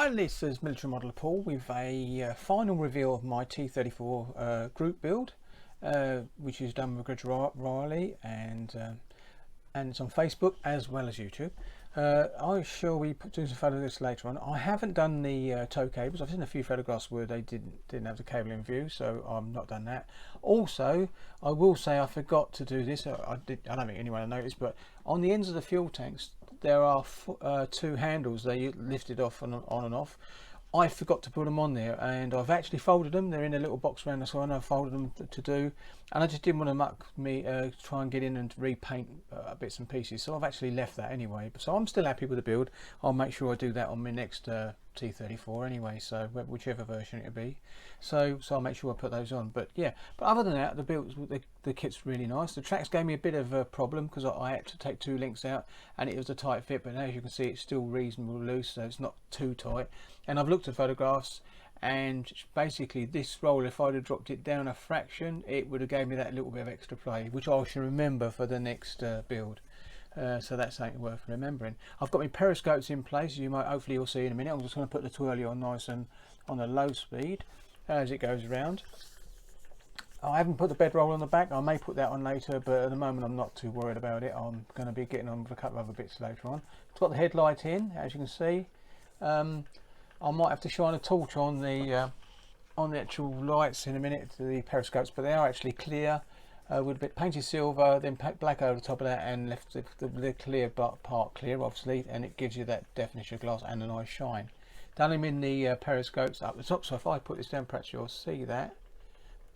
Hi, this is Military Modeller Paul with a final review of my T34 group build, which is done with Gregor Riley, and it's on Facebook as well as YouTube. I shall be doing some photos of this later on. I haven't done the tow cables. I've seen a few photographs where they didn't have the cable in view, so I've not done that. Also, I will say I forgot to do this. I don't think anyone noticed, but on the ends of the fuel tanks there are two handles they lifted off and on and off. I forgot to put them on there, and I've actually folded them. They're in a little box around the side, and I folded them to do, and I just didn't want to muck me try and get in and repaint bits and pieces, so I've actually left that anyway. So I'm still happy with the build. I'll make sure I do that on my next T34 anyway, so whichever version it'll be. So I'll make sure I put those on. But yeah, but other than that, the build, the kit's really nice. The tracks gave me a bit of a problem because I had to take two links out, and it was a tight fit, but as you can see it's still reasonably loose, so it's not too tight. And I've looked at photographs, and basically this roll, if I'd have dropped it down a fraction, it would have gave me that little bit of extra play, which I should remember for the next build. So that's something worth remembering. I've got my periscopes in place, you might hopefully you'll see in a minute. I'm just going to put the twirly on nice and on a low speed as it goes around. I haven't put the bedroll on the back. I may put that on later, but at the moment I'm not too worried about it. I'm going to be getting on with a couple of other bits later on. It's got the headlight in, as you can see. I might have to shine a torch on the actual lights in a minute, to the periscopes, but they are actually clear, with a bit painted silver, then black over the top of that, and left the clear part clear, obviously, and it gives you that definition of glass and a nice shine. Done them in the periscopes up the top, so if I put this down, perhaps you'll see that.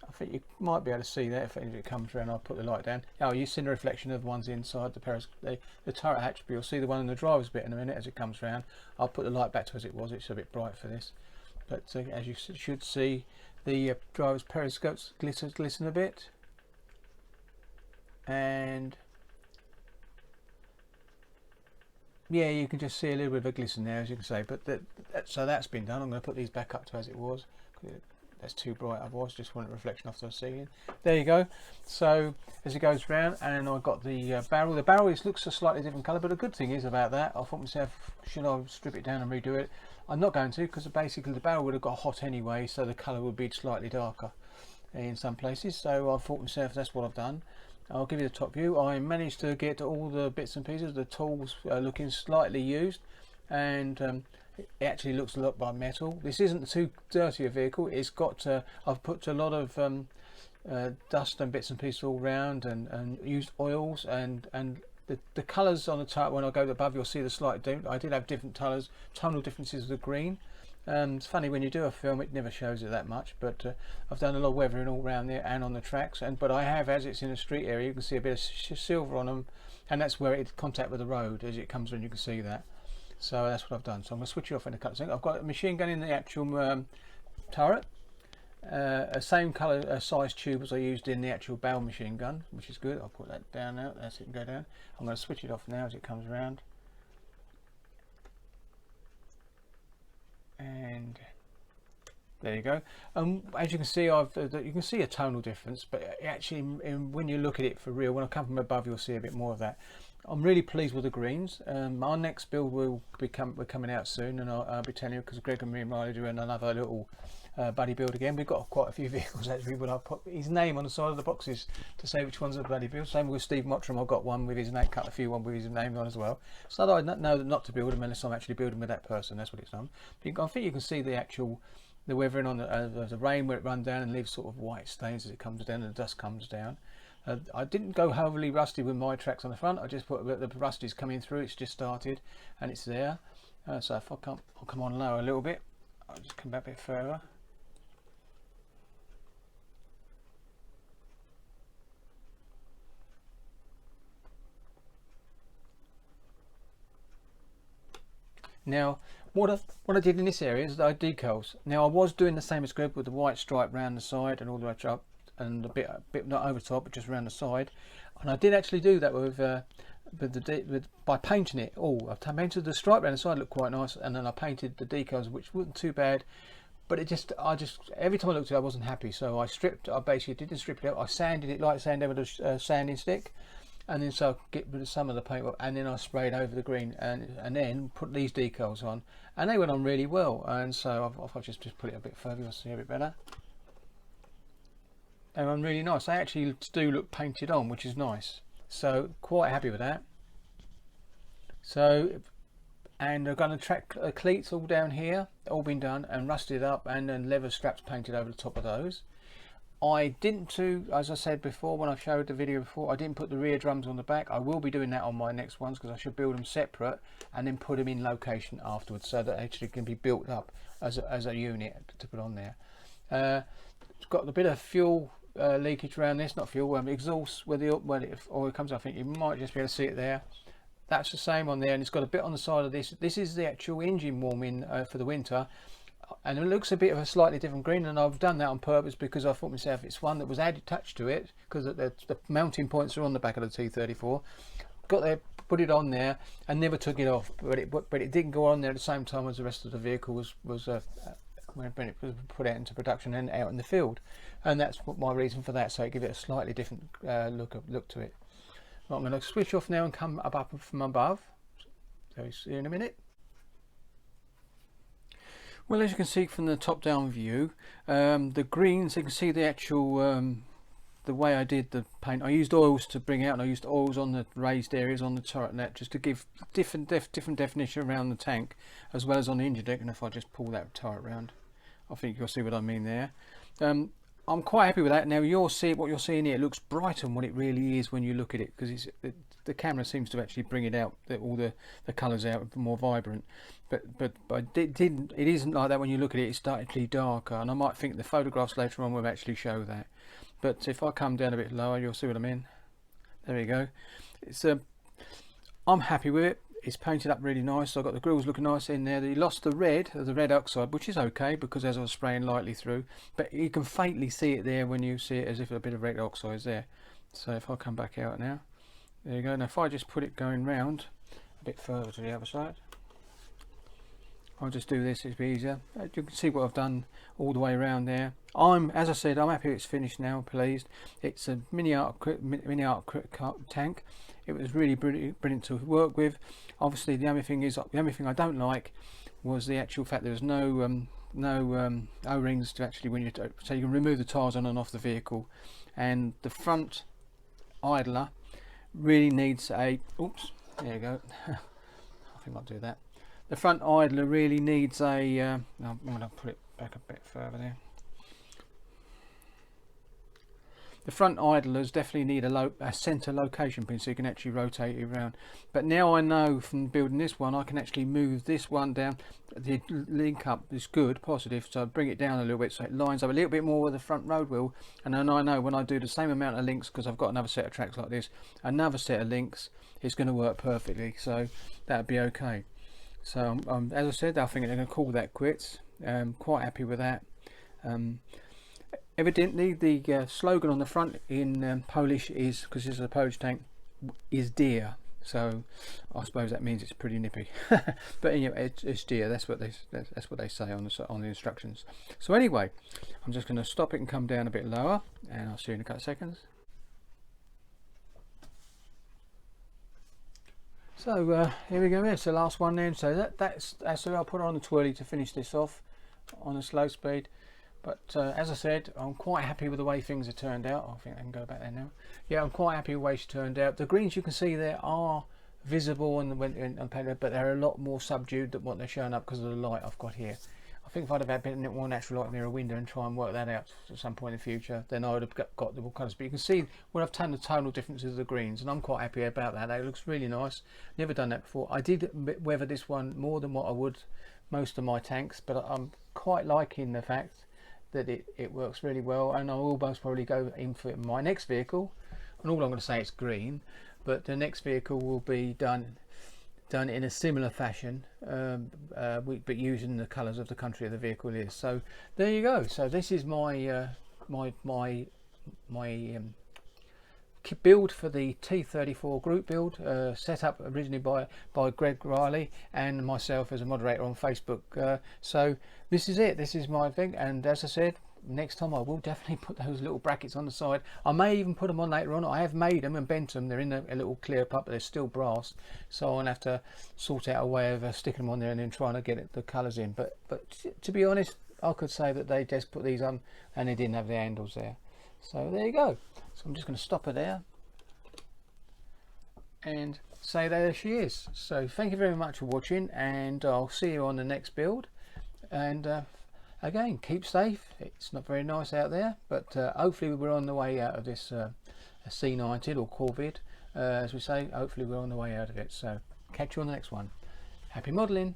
I think you might be able to see that if it comes around. I'll put the light down. Oh, you've seen the reflection of the ones inside the periscope, the turret hatch, but you'll see the one in the driver's bit in a minute as it comes around. I'll put the light back to as it was. It's a bit bright for this, but as you should see, the driver's periscopes glisten a bit, and yeah, you can just see a little bit of a glisten there, as you can say. But so that's been done. I'm going to put these back up to as it was. That's too bright otherwise, just want a reflection off the ceiling. There you go. So as it goes round, and I've got the barrel. The barrel looks a slightly different colour, but the good thing is about that, I thought myself, should I strip it down and redo it? I'm not going to, because basically the barrel would have got hot anyway, so the colour would be slightly darker in some places. So I thought myself, that's what I've done. I'll give you the top view. I managed to get all the bits and pieces. The tools looking slightly used, and it actually looks a lot like metal. This isn't too dirty a vehicle. It's got I've put a lot of dust and bits and pieces all round, and used oils, and the colours on the turret, when I go above you'll see the slight I did have different colours, tonal differences of the green. It's funny, when you do a film it never shows it that much, but I've done a lot of weathering all around there and on the tracks, but I have, as it's in a street area, you can see a bit of silver on them, and that's where it's contact with the road. As it comes in, you can see that. So that's what I've done. So I'm going to switch it off in a couple of seconds. I've got a machine gun in the actual turret, a same colour size tube as I used in the actual barrel machine gun, which is good. I'll put that down now. That's it, go down. I'm going to switch it off now as it comes around. And there you go. As you can see, you can see a tonal difference, but actually when you look at it for real, when I come from above you'll see a bit more of that. I'm really pleased with the greens. Our next build will we're coming out soon, and I'll be telling you, because Greg and me and Riley are doing another little buddy build again. We've got quite a few vehicles actually, but I'll put his name on the side of the boxes to say which one's a buddy build. Same with Steve Mottram, I've got one with his name, cut a few one with his name on as well, so that I know not to build them unless I'm actually building with that person. That's what it's on. I think you can see the weathering on the rain where it runs down and leaves sort of white stains as it comes down and the dust comes down. I didn't go heavily rusty with my tracks on the front. I just put the rusty's coming through. It's just started and it's there. So if I'll come on lower a little bit. I'll just come back a bit further. Now, what I did in this area is that I decals. Now I was doing the same as Greg with the white stripe round the side and all the way up, and a bit not over top, but just around the side. And I did actually do that by painting it all. I painted the stripe around the side, looked quite nice, and then I painted the decals, which wasn't too bad. But I just every time I looked at it, I wasn't happy. So I basically didn't strip it out. I sanded it, light sanded with a sanding stick, and then so I get rid of some of the paint, and then I sprayed over the green, and then put these decals on, and they went on really well. And so I've just put it a bit further, you'll see a bit better. They run really nice. They actually do look painted on, which is nice. So quite happy with that. So, and I've got to track cleats all down here, all been done and rusted up, and then leather straps painted over the top of those. I didn't do, as I said before when I showed the video before, I didn't put the rear drums on the back. I will be doing that on my next ones, because I should build them separate and then put them in location afterwards, so that they actually can be built up as a unit to put on there. It's got a bit of fuel leakage around this, not fuel, exhaust where the oil comes. I think you might just be able to see it there. That's the same on there, and it's got a bit on the side of this. This is the actual engine warming for the winter, and it looks a bit of a slightly different green, and I've done that on purpose because I thought myself it's one that was added touch to it, because the mounting points are on the back of the T34. Got there, put it on there, and never took it off, but it didn't go on there at the same time as the rest of the vehicle was when it was put out into production and out in the field, and that's what my reason for that. So it give it a slightly different look to it. Right, I'm going to switch off now and come up from above. So see you in a minute. Well, as you can see from the top down view, the greens, you can see the actual the way I did the paint. I used oils to bring out, and I used oils on the raised areas on the turret net, just to give different definition around the tank, as well as on the engine deck. And if I just pull that turret round, I think you'll see what I mean there. I'm quite happy with that. Now you'll see what you're seeing here. It looks brighter than what it really is when you look at it, because the camera seems to actually bring it out, all the colours out more vibrant. But it isn't like that when you look at it. It's slightly darker, and I might think the photographs later on will actually show that. But if I come down a bit lower, you'll see what I mean. There we go. It's I'm happy with it. It's painted up really nice. So I've got the grills looking nice in there. They lost the red oxide, which is okay, because as I was spraying lightly through, but you can faintly see it there when you see it, as if a bit of red oxide is there. So if I come back out now, there you go. Now if I just put it going round a bit further to the other side, I'll just do this, it'll be easier. You can see what I've done all the way around there. As I said, I'm happy it's finished now, pleased. It's a mini art tank. It was really brilliant to work with. Obviously the only thing I don't like was the actual fact there was no O-rings to actually, so you can remove the tyres on and off the vehicle. And the front idler really needs a, oops, there you go. I think I'll do that. The front idler really needs a, I'm going to put it back a bit further there. The front idlers definitely need a centre location pin, so you can actually rotate it around. But now I know from building this one, I can actually move this one down. The link up is good, positive, so I bring it down a little bit so it lines up a little bit more with the front road wheel. And then I know when I do the same amount of links, because I've got another set of tracks like this, another set of links, it's going to work perfectly. So that'd be okay. So as I said, I think they're going to call that quits. Quite happy with that. Evidently the slogan on the front in Polish is, because this is a Polish tank, is dear. So I suppose that means it's pretty nippy. But anyway, it's dear. That's what they say on the instructions. So anyway, I'm just going to stop it and come down a bit lower, and I'll see you in a couple of seconds. So here we go. It's the last one then. So that's I'll put on the twirly to finish this off on a slow speed. But as I said, I'm quite happy with the way things have turned out. I think I can go back there now. Yeah, I'm quite happy with the way she turned out. The greens you can see there are visible on paper, but they're a lot more subdued than what they're showing up because of the light I've got here. I think if I'd have had a bit more natural light near a window and try and work that out at some point in the future, then I would have got the colours. But you can see when I've done the tonal differences of the greens, and I'm quite happy about that. It looks really nice. Never done that before. I did weather this one more than what I would most of my tanks, but I'm quite liking the fact that it works really well, and I'll most probably go in for my next vehicle, and all I'm going to say it's green, but the next vehicle will be done in a similar fashion, but using the colours of the country of the vehicle is. So there you go. So this is my my build for the T34 group build, set up originally by Greg Riley and myself as a moderator on Facebook. So this is it. This is my thing, and as I said, next time I will definitely put those little brackets on the side. I may even put them on later on. I have made them and bent them. They're in a little clear pup, but they're still brass, so I'll have to sort out a way of sticking them on there and then trying to get the colours in. But to be honest, I could say that they just put these on and they didn't have the handles there. So there you go. So I'm just going to stop her there and say there she is. So thank you very much for watching, and I'll see you on the next build. And again, keep safe. It's not very nice out there, but hopefully we're on the way out of this C90 or Corvid, as we say. Hopefully we're on the way out of it. So catch you on the next one. Happy modelling.